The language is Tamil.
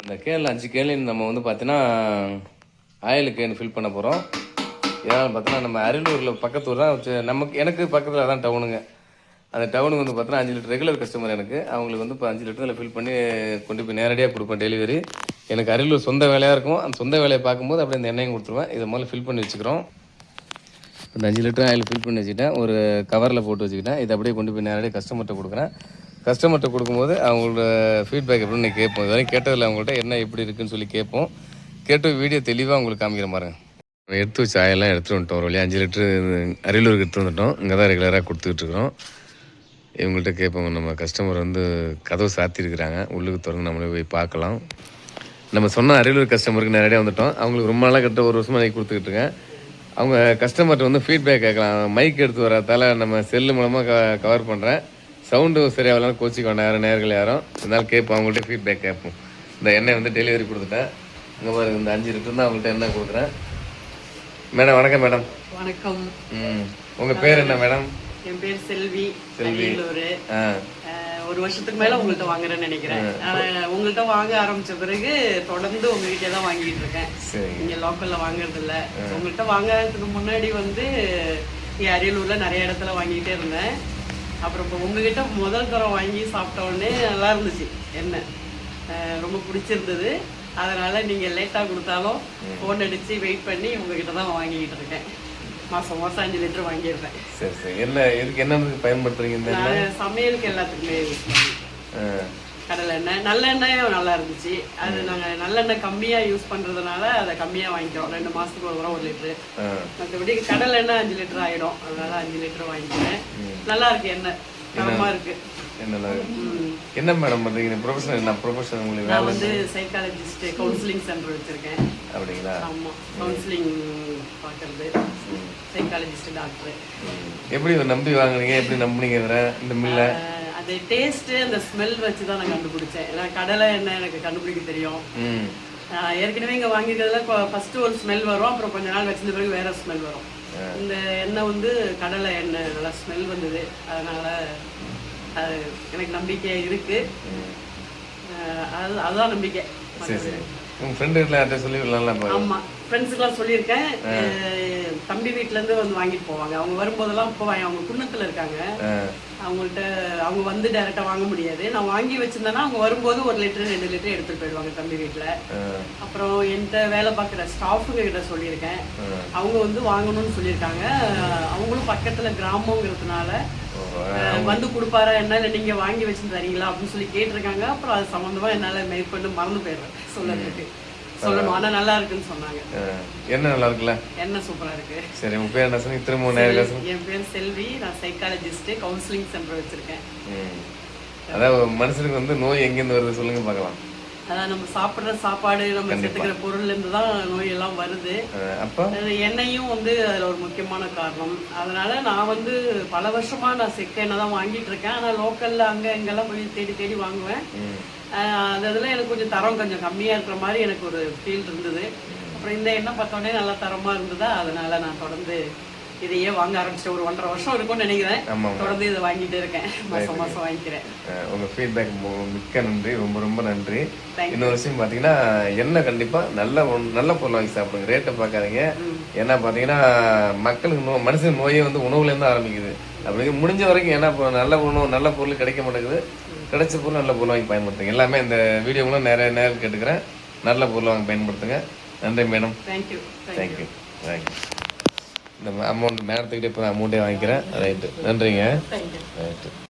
இந்த கேனில் 5 கேன்லையும் நம்ம வந்து பார்த்தீங்கன்னா ஆயில் கேன் ஃபில் பண்ண போகிறோம். ஏன்னு பார்த்தீங்கன்னா நம்ம அரியலூரில் பக்கத்தூர் தான் எனக்கு பக்கத்தில் தான் டவுனுங்க. அந்த டவுனுக்கு வந்து பார்த்தீங்கன்னா 5 லிட்டர் ரெகுலர் கஸ்டமர் எனக்கு. அவங்களுக்கு வந்து இப்போ 5 லிட்டரில் ஃபில் பண்ணி கொண்டு போய் நேரடியாக கொடுப்பேன் டெலிவரி. எனக்கு அரியலூர் சொந்த வேலையாக இருக்கும். அந்த சொந்த வேலையை பார்க்கும்போது அப்படியே இந்த எண்ணெயும் கொடுத்துருவேன். இதை முதல்ல ஃபில் பண்ணி வச்சுக்கிறோம். இந்த 5 லிட்டர் ஆயில் ஃபில் பண்ணி வச்சுக்கிட்டேன். ஒரு கவரில் போட்டு வச்சுக்கிட்டேன். இதை அப்படியே கொண்டு போய் நேரடியாக கஸ்டமர்கிட்ட கொடுக்குறேன். கஸ்டமர்கிட்ட கொடுக்கும்போது அவங்களோட ஃபீட்பேக் எப்படின்னு கேட்போம். இது வரைக்கும் கேட்டதில்லை அவங்கள்ட்ட என்ன எப்படி இருக்குதுன்னு சொல்லி கேட்போம். கேட்டு வீடியோ தெளிவாக உங்களுக்கு காமிக்கிற பாருங்க. எடுத்து வச்சு ஆயெல்லாம் எடுத்துகிட்டு வந்துட்டோம். ஒரு வழியாக 5 லிட்டரு அரியலூருக்கு எடுத்து வந்துட்டோம். இங்கே தான் ரெகுலராக கொடுத்துட்ருக்குறோம். இவங்கள்ட்ட கேட்போம். நம்ம கஸ்டமர் வந்து கதவு சாத்திருக்கிறாங்க, உள்ளுக்கு திறந்து நம்மளே போய் பார்க்கலாம். நம்ம சொன்ன அரியலூர் கஸ்டமருக்கு நேரடியாக வந்துட்டோம். அவங்களுக்கு ரொம்ப நாளாக கிட்ட 1 வருஷமாக நான் கொடுத்துக்கிட்டு இருக்கேன். அவங்க கஸ்டமர்கிட்ட வந்து ஃபீட்பேக் கேட்கலாம். மைக் எடுத்து வரதால் நம்ம செல்லு மூலமாக கவர் பண்ணுறேன். சவுண்டு சரியாக வரலாம், கோச்சிக்க வேண்டாம் யாரும் நேர்கள் யாரும். இருந்தாலும் கேட்போம், அவங்கள்ட்ட ஃபீட்பேக் கேட்போம். இந்த எண்ணெய் வந்து டெலிவரி கொடுத்துட்டேன். இங்கே பாருங்க, இந்த 5 லிட்டர் தான் அவங்கள்ட்ட எண்ணெய் கொடுக்குறேன். மேடம் வணக்கம். மேடம் வணக்கம். உங்கள் பேர் என்ன மேடம்? என் பேர் செல்வி. ஒரு வருஷத்துக்கு மேல உங்கள்கிட்ட வாங்குறேன்னு நினைக்கிறேன். உங்கள்கிட்ட வாங்க ஆரம்பிச்ச பிறகு தொடர்ந்து உங்ககிட்ட தான் வாங்கிட்டு இருக்கேன். இங்க லோக்கல்ல வாங்குறது இல்ல. உங்கள்கிட்ட வாங்குறதுக்கு முன்னாடி வந்து அரியலூர்ல நிறைய இடத்துல வாங்கிட்டே இருந்தேன். அப்புறம் இப்போ உங்ககிட்ட முதல் தரம் வாங்கி சாப்பிட்ட உடனே நல்லா இருந்துச்சு. என்ன ரொம்ப பிடிச்சிருந்தது. அதனால நீங்க லேட்டா கொடுத்தாலும் ஃபோன் அடிச்சு வெயிட் பண்ணி உங்ககிட்ட தான் வாங்கிட்டு இருக்கேன். மாசம் 5 லிட்டர் வாங்கிடுறேன். சரி சரி. என்ன இதுக்கு என்ன பயன்படுத்துறீங்க? சமையலுக்கு எல்லாத்துக்குமே யூஸ் பண்ணுவேன். கடலை எண்ணெய் நல்லெண்ணெயும் நல்லா இருந்துச்சு. அது நாங்கள் நல்லெண்ணெய் கம்மியாக யூஸ் பண்ணுறதுனால அதை கம்மியாக வாங்கிக்கிறோம். 2 மாதத்துக்கு ஒரு தரம் 1 லிட்டரு. மற்றபடி கடலை எண்ணெய் 5 லிட்டர் ஆகிடும். அதனால 5 லிட்டர் வாங்கிக்கிறேன். நல்லா இருக்கு, எண்ணெய் தரமாக இருக்கு. என்ன மேடம் பண்றீங்க? ப்ரொஃபஷனல் என்ன ப்ரொஃபஷனல் உங்களுக்கு? நான் வந்து சைக்காலஜிஸ்ட், கவுன்சிலிங் சென்டர் வச்சிருக்கேன். அப்படிங்களா? ஆமாம், கவுன்சிலிங் பார்க்கறது. Psychologist doctor. எப்படி நம்பி வாங்குனீங்க? எப்படி நம்புனீங்க இந்த மில்ல? அது டேஸ்ட், அந்த ஸ்மெல் வச்சு தான் நான் கண்டுபிடிச்சேன். ஏன்னா கடலை எண்ணெய் எனக்கு கண்டுபிடிக்க தெரியும். ஏற்கனவே இங்கே வாங்கிக்கிறதுல ஃபர்ஸ்ட் ஒரு ஸ்மெல் வரும், அப்புறம் கொஞ்ச நாள் வச்சிருந்த பிறகு வேற ஸ்மெல் வரும். இந்த எண்ணெய் வந்து கடலை எண்ணெய் நல்லா ஸ்மெல் வந்தது. அதனால அது எனக்கு நம்பிக்கை இருக்கு. அதுதான் நம்பிக்கை. உங்க ஃப்ரெண்ட் வீட்ல யார்ட்ட சொல்லிடலாம்ல? ஆமா, ஃப்ரெண்ட்ஸுக்கெல்லாம் சொல்லியிருக்கேன். தம்பி வீட்டிலேருந்து வந்து வாங்கிட்டு போவாங்க. அவங்க வரும்போதெல்லாம் போவாங்க. அவங்க குன்னத்தில் இருக்காங்க. அவங்கள்ட்ட அவங்க வந்து டைரெக்டாக வாங்க முடியாது. நான் வாங்கி வச்சிருந்தேன்னா அவங்க வரும்போது 1 லிட்டர் 2 லிட்டர் எடுத்துகிட்டு போயிடுவாங்க தம்பி வீட்டில். அப்புறம் என்கிட்ட வேலை பார்க்குற ஸ்டாஃபுங்க கிட்ட சொல்லியிருக்கேன். அவங்க வந்து வாங்கணும்னு சொல்லியிருக்காங்க. அவங்களும் பக்கத்தில் கிராமங்கிறதுனால வந்து கொடுப்பாரா என்ன, இல்லை நீங்கள் வாங்கி வச்சுட்டு தரீங்களா அப்படின்னு சொல்லி கேட்டிருக்காங்க. அப்புறம் அது சம்மந்தமாக என்னால் மேற்கொண்டு மறந்து போயிடுறேன் சொல்லுறதுக்கு. சொல்லணும், ஆனால் நல்லா இருக்குன்னு சொன்னாங்க. என்ன நல்லா இருக்குல்ல? என்ன சூப்பராக இருக்கு. சரி, உங்க பேர் என்ன சொன்னீங்க? திரும்ப என் பேர் செல்வி. நான் சைக்காலஜிஸ்ட், கவுன்சிலிங் சென்டர் வச்சிருக்கேன். அதாவது மனுஷனுக்கு வந்து நோய் எங்கேருந்து வருது சொல்லுங்க பார்க்கலாம். அதான் நம்ம சாப்பிட்ற சாப்பாடு, நம்ம சேர்த்துக்கிற பொருள்ல இருந்து தான் நோய் எல்லாம் வருது. எண்ணெயும் வந்து அதுல ஒரு முக்கியமான காரணம். அதனால நான் வந்து பல வருஷமா நான் செக்க எண்ணெய் தான் வாங்கிட்டு இருக்கேன். ஆனா லோக்கல்ல அங்க இங்கெல்லாம் போய் தேடி தேடி வாங்குவேன். அதுல எனக்கு கொஞ்சம் தரம் கொஞ்சம் கம்மியா இருக்கிற மாதிரி எனக்கு ஒரு ஃபீல் இருந்தது. அப்புறம் இந்த எண்ணெய் பார்த்தோன்னே நல்லா தரமா இருந்ததா, அதனால நான் தொடர்ந்து இதையே வாங்க ஆரம்பிச்சிட்டேன். ஒரு 1.5 வருஷம் இருக்கும்னு நினைக்கிறேன். தொடர்ந்து இதை வாங்கிட்டு இருக்கேன். மாசம் மாசம் வாங்கிக்கிறேன். உங்க ஃபீட்பேக் மிக்க நன்றி, ரொம்ப ரொம்ப நன்றி. இன்னொரு விஷயம் பார்த்தீங்கன்னா, எண்ணெய் கண்டிப்பாக நல்ல பொருள் வாங்கி சாப்பிடுங்க. ரேட்டை பார்க்காதீங்க. ஏன்னா பார்த்தீங்கன்னா மக்களுக்கு மனுஷன் நோயே வந்து உணவுலேருந்து ஆரம்பிக்குது. அப்படி முடிஞ்ச வரைக்கும் ஏன்னா இப்போ நல்ல உணவு நல்ல பொருள் கிடைக்க மாட்டேங்குது. கிடைச்ச பொருள் நல்ல பொருள் வாங்கி பயன்படுத்துங்க. எல்லாமே இந்த வீடியோ மூலம் நிறைய நேரம் கேட்டுக்கிறேன். நல்ல பொருள் வாங்கி பயன்படுத்துங்க. நன்றி மேடம். தேங்க்யூ. தேங்க்யூ. தேங்க்யூ. இந்த அமௌண்ட் மேடத்துக்கிட்டே இப்போ அமௌண்ட்டே வாங்கிக்கிறேன். ரைட்டு, நன்றிங்க.